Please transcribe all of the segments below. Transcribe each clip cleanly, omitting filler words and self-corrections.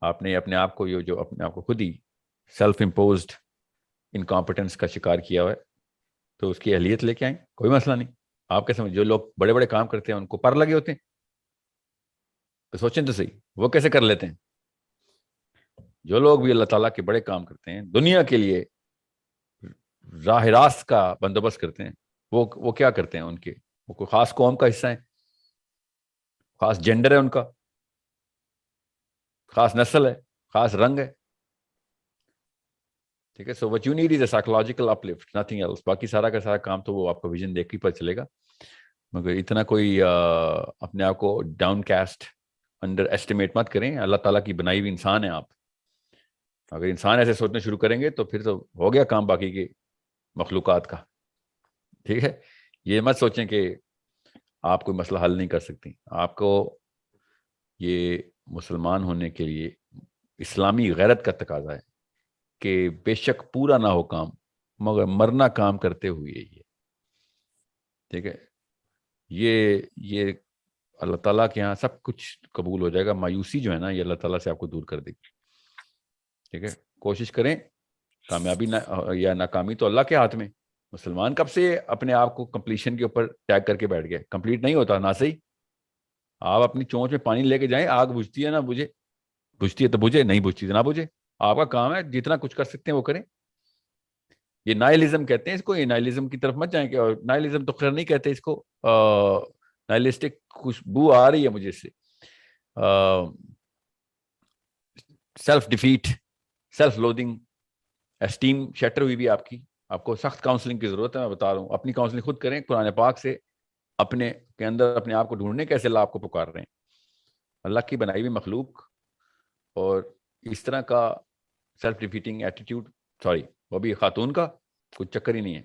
آپ نے اپنے آپ کو جو اپنے آپ کو خود ہی سیلف امپوزڈ انکمپٹنس کا شکار کیا ہوا ہے، تو اس کی اہلیت لے کے آئیں، کوئی مسئلہ نہیں. آپ کے سمجھ جو لوگ بڑے بڑے کام کرتے ہیں ان کو پر لگے ہوتے ہیں، تو سوچیں تو صحیح وہ کیسے کر لیتے ہیں. جو لوگ بھی اللہ تعالیٰ کے بڑے کام کرتے ہیں، دنیا کے لیے راہ راست کا بندوبست کرتے ہیں، وہ کیا کرتے ہیں؟ ان کے وہ کوئی خاص قوم کا حصہ ہے، خاص جینڈر ہے ان کا، خاص نسل ہے، خاص رنگ ہے. ٹھیک ہے. So what you need is a psychological uplift, nothing else. باقی سارا کا سارا کام تو وہ آپ کو ویژن دیکھ کے پتہ چلے گا. مگر اتنا کوئی اپنے آپ کو ڈاؤن کاسٹ انڈر ایسٹیمیٹ مت کریں. اللہ تعالیٰ کی بنائی ہوئی انسان ہیں آپ. اگر انسان ایسے سوچنا شروع کریں گے تو پھر تو ہو گیا کام باقی کے مخلوقات کا. ٹھیک ہے. یہ مت سوچیں کہ آپ کوئی مسئلہ حل نہیں کر سکتی. آپ کو یہ مسلمان ہونے کے لیے اسلامی غیرت کا تقاضا ہے کہ بے شک پورا نہ ہو کام مگر مرنا کام کرتے ہوئے. یہ ٹھیک ہے. یہ اللہ تعالیٰ کے ہاں سب کچھ قبول ہو جائے گا. مایوسی جو ہے نا، یہ اللہ تعالیٰ سے آپ کو دور کر دے گی. ٹھیک ہے. کوشش کریں. کامیابی یا ناکامی تو اللہ کے ہاتھ میں. مسلمان کب سے اپنے آپ کو کمپلیشن کے اوپر ٹیگ کر کے بیٹھ گئے؟ کمپلیٹ نہیں ہوتا نہ صحیح. آپ اپنی چونچ میں پانی لے کے جائیں، آگ بجھتی ہے نہ بجھے، بجھتی ہے تو بجھے، نہیں بجھتی تو نہ بجھے. آپ کا کام ہے جتنا کچھ کر سکتے ہیں وہ کریں. یہ نائلزم کہتے ہیں اس کو. یہ نائلزم کی طرف مت جائیں کہ نائلزم تو خیر نہیں کہتے اس کو. نائلسٹک خوشبو آ رہی ہے مجھے اس سے. Self defeat, self loathing, esteem shatter ہوئی بھی آپ کی. آپ کو سخت کاؤنسلنگ کی ضرورت ہے. میں بتا رہا ہوں اپنی کاؤنسلنگ خود کریں قرآن پاک سے. اپنے کے اندر اپنے آپ کو ڈھونڈنے کیسے اللہ آپ کو پکار رہے ہیں. اللہ کی بنائی ہوئی مخلوق اور اس طرح کا سیلف ڈیفیٹنگ ایٹیٹیوڈ، سوری وہ بھی خاتون کا کوئی چکر ہی نہیں ہے.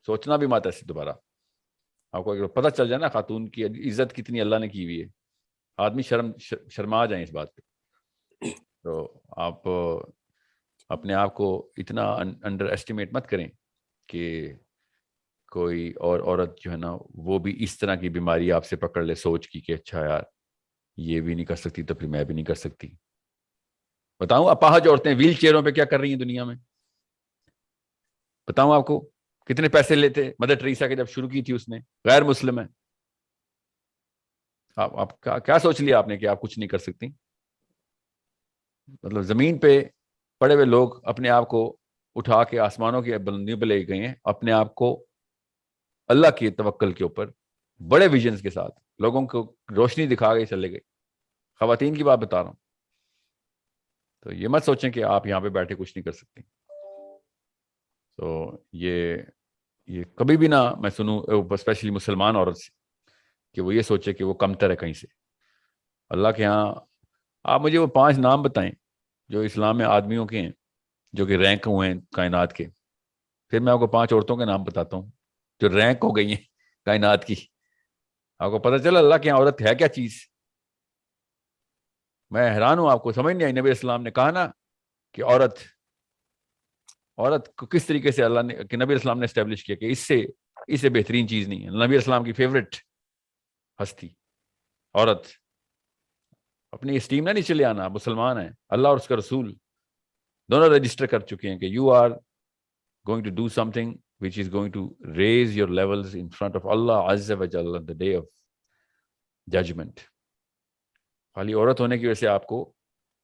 سوچنا بھی مت ایسے دوبارہ. آپ کو اگر پتہ چل جائے نا خاتون کی عزت کتنی اللہ نے کی ہوئی ہے، آدمی شرما جائیں اس بات پہ. تو آپ اپنے آپ کو اتنا انڈر ایسٹیمیٹ مت کریں کہ کوئی اور عورت جو ہے نا وہ بھی اس طرح کی بیماری آپ سے پکڑ لے سوچ کی کہ اچھا یار یہ بھی نہیں کر سکتی تو پھر میں بھی نہیں کر سکتی. بتاؤں اپاہج عورتیں ویل چیئروں پہ کیا کر رہی ہیں دنیا میں. بتاؤں آپ کو کتنے پیسے لیتے مدر ٹریسا کے جب شروع کی تھی اس نے. غیر مسلم ہے. آپ کیا سوچ لیا آپ نے کہ آپ کچھ نہیں کر سکتی. مطلب زمین پہ پڑے ہوئے لوگ اپنے آپ کو اٹھا کے آسمانوں کی بلندیوں پہ لے گئے ہیں، اپنے آپ کو اللہ کی توکل کے اوپر بڑے ویژنز کے ساتھ لوگوں کو روشنی دکھا گئے چلے گئے. خواتین کی بات بتا رہا ہوں. تو یہ مت سوچیں کہ آپ یہاں پہ بیٹھے کچھ نہیں کر سکتے. تو یہ کبھی بھی نہ میں سنوں اسپیشلی مسلمان عورت سے کہ وہ یہ سوچے کہ وہ کمتر ہے کہیں سے. اللہ کے ہاں آپ مجھے وہ 5 نام بتائیں جو اسلام میں آدمیوں کے ہیں جو کہ رینک ہوئے ہیں کائنات کے. پھر میں آپ کو 5 عورتوں کے نام بتاتا ہوں جو رینک ہو گئی ہیں کائنات کی. آپ کو پتہ چلا اللہ کے یہاں عورت ہے کیا چیز. میں حیران ہوں. آپ کو سمجھ نہیں آئی نبی اسلام نے کہا نا کہ عورت کو کس طریقے سے اللہ نے کہ نبی اسلام نے اسٹیبلش کیا کہ اس سے بہترین چیز نہیں ہے. نبی اسلام کی فیوریٹ ہستی عورت. اپنی اسٹیم نہ نیچے لے آنا. مسلمان ہیں، اللہ اور اس کا رسول دونوں رجسٹر کر چکے ہیں کہ you are going to do something which is going to raise your levels in front of Allah Azza wa Jalla on the day of judgment. خالی عورت ہونے کی وجہ سے آپ کو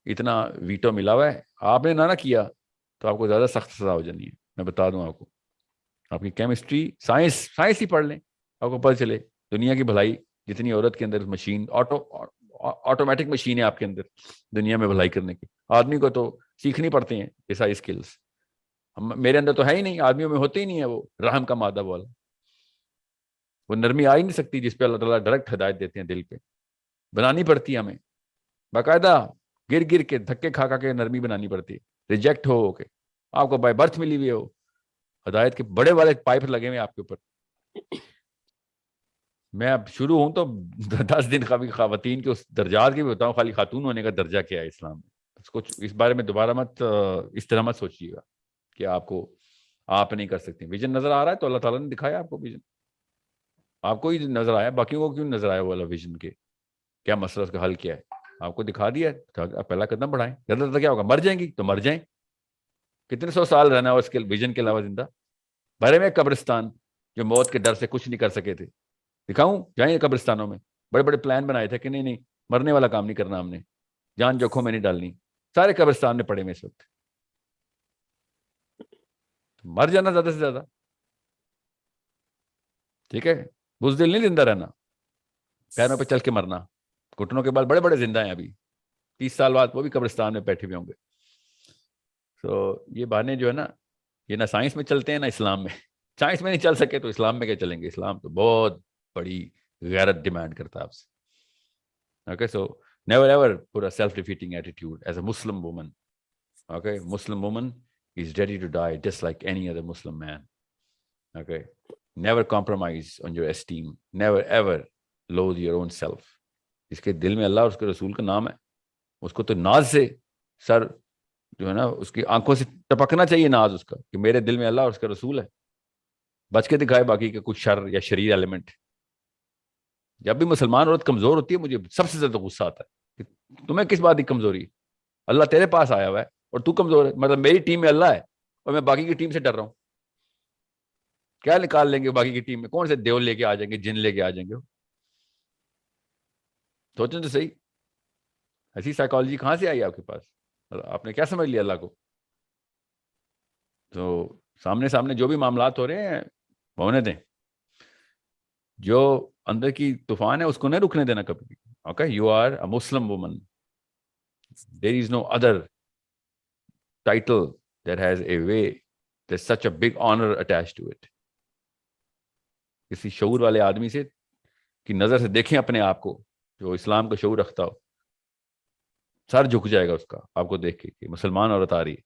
اتنا ویٹو ملا ہوا ہے. آپ نے نہ کیا تو آپ کو زیادہ سخت سزا ہو جانی ہے. میں بتا دوں آپ کو. آپ کی کیمسٹری سائنس ہی پڑھ لیں، آپ کو پتہ چلے دنیا کی بھلائی جتنی عورت کے اندر مشین آٹومیٹک مشین ہے آپ کے اندر دنیا میں بھلائی کرنے کی. آدمی کو تو سیکھنی پڑتے ہیں یہ ساری اسکلس. میرے اندر تو ہے ہی نہیں، آدمیوں میں ہوتے ہی نہیں ہے وہ رحم کا مادہ والا. وہ نرمی آ ہی نہیں سکتی جس پہ اللہ تعالیٰ ڈائریکٹ ہدایت دیتے ہیں. دل پہ بنانی پڑتی ہے ہمیں باقاعدہ. گر کے دھکے کھا کے نرمی بنانی پڑتی ہے. ریجیکٹ ہو کے آپ کو بائی برتھ ملی ہوئی ہو ہدایت کے بڑے والے پائپ لگے ہوئے آپ کے اوپر. میں اب شروع ہوں تو 10 دن خواتین کے اس درجات کی بھی بتاؤں. خالی خاتون ہونے کا درجہ کیا ہے اسلام میں. اس بارے میں دوبارہ اس طرح مت سوچیے گا کہ آپ نہیں کر سکتے. ویژن نظر آ رہا ہے تو اللہ تعالیٰ نے دکھایا آپ کو ویژن. آپ کو ہی نظر آیا، باقیوں کو کیوں نظر آیا وہ والا ویژن کے کیا مسئلہ اس کا حل کیا ہے. آپ کو دکھا دیا آپ پہلا قدم بڑھائیں. زیادہ زیادہ کیا ہوگا, مر جائیں گی تو مر جائیں, کتنے سو سال رہنا ہے اس کے ویژن کے علاوہ زندہ. بھرے میں قبرستان جو موت کے ڈر سے کچھ نہیں کر سکے تھے, دکھاؤں جائیں قبرستانوں میں, بڑے بڑے پلان بنائے تھے کہ نہیں نہیں مرنے والا کام نہیں کرنا ہم نے, جان جوکھوں میں نہیں ڈالنی, سارے قبرستان میں پڑے میں اس وقت. مر جانا زیادہ سے زیادہ, ٹھیک ہے, بزدل نہیں زندہ رہنا, پیروں پہ چل کے مرنا, گھٹنوں کے بال بڑے بڑے زندہ ہیں ابھی, 30 سال بعد وہ بھی قبرستان میں بیٹھے ہوئے ہوں گے. تو یہ بہانے جو ہے نا, یہ نہ سائنس میں چلتے ہیں نہ اسلام میں. سائنس میں نہیں چل سکے تو اسلام میں کیا چلیں گے, اسلام تو بہت بڑی غیرت ڈیمانڈ کرتا ہے آپ سے. Okay, so never ever put a self-defeating attitude as a Muslim woman. Okay, Muslim woman is ready to die just like any other Muslim man. Okay, never compromise on your esteem. Never ever loathe your own self. اس کے دل میں اللہ اور اس کے رسول کا نام ہے, اس کو تو ناز سے سر جو ہے نا اس کی آنکھوں سے ٹپکنا چاہیے ناز اس کا, کہ میرے دل میں اللہ اور اس کا رسول ہے. بچ کے دکھائے باقی کا کچھ شر یا شریر ایلیمنٹ. جب بھی مسلمان عورت کمزور ہوتی ہے مجھے سب سے زیادہ غصہ آتا ہے کہ تمہیں کس بات کی کمزوری, اللہ تیرے پاس آیا ہوا ہے اور تو کمزور ہے. مطلب میری ٹیم میں اللہ ہے اور میں باقی کی ٹیم سے ڈر رہا ہوں. کیا نکال لیں گے باقی کی ٹیم میں, کون سے دیو لے کے آ جائیں گے, جن لے کے آ جائیں گے. سوچیں تو صحیح, ایسی سائیکالوجی کہاں سے آئی آپ کے پاس, آپ نے کیا سمجھ لیا اللہ کو. تو سامنے سامنے جو بھی معاملات ہو رہے ہیں ہونے دیں, جو اندر کی طوفان ہے اس کو نہیں رکنے دینا کبھی. Okay, you are a Muslim woman, there is no other title that has a way, there such a big honour attach to it. کسی شعور والے آدمی سے کی نظر سے دیکھیں اپنے آپ کو, جو اسلام کا شعور رکھتا ہو, سر جھک جائے گا اس کا آپ کو دیکھ کے کہ مسلمان عورت آ رہی ہے.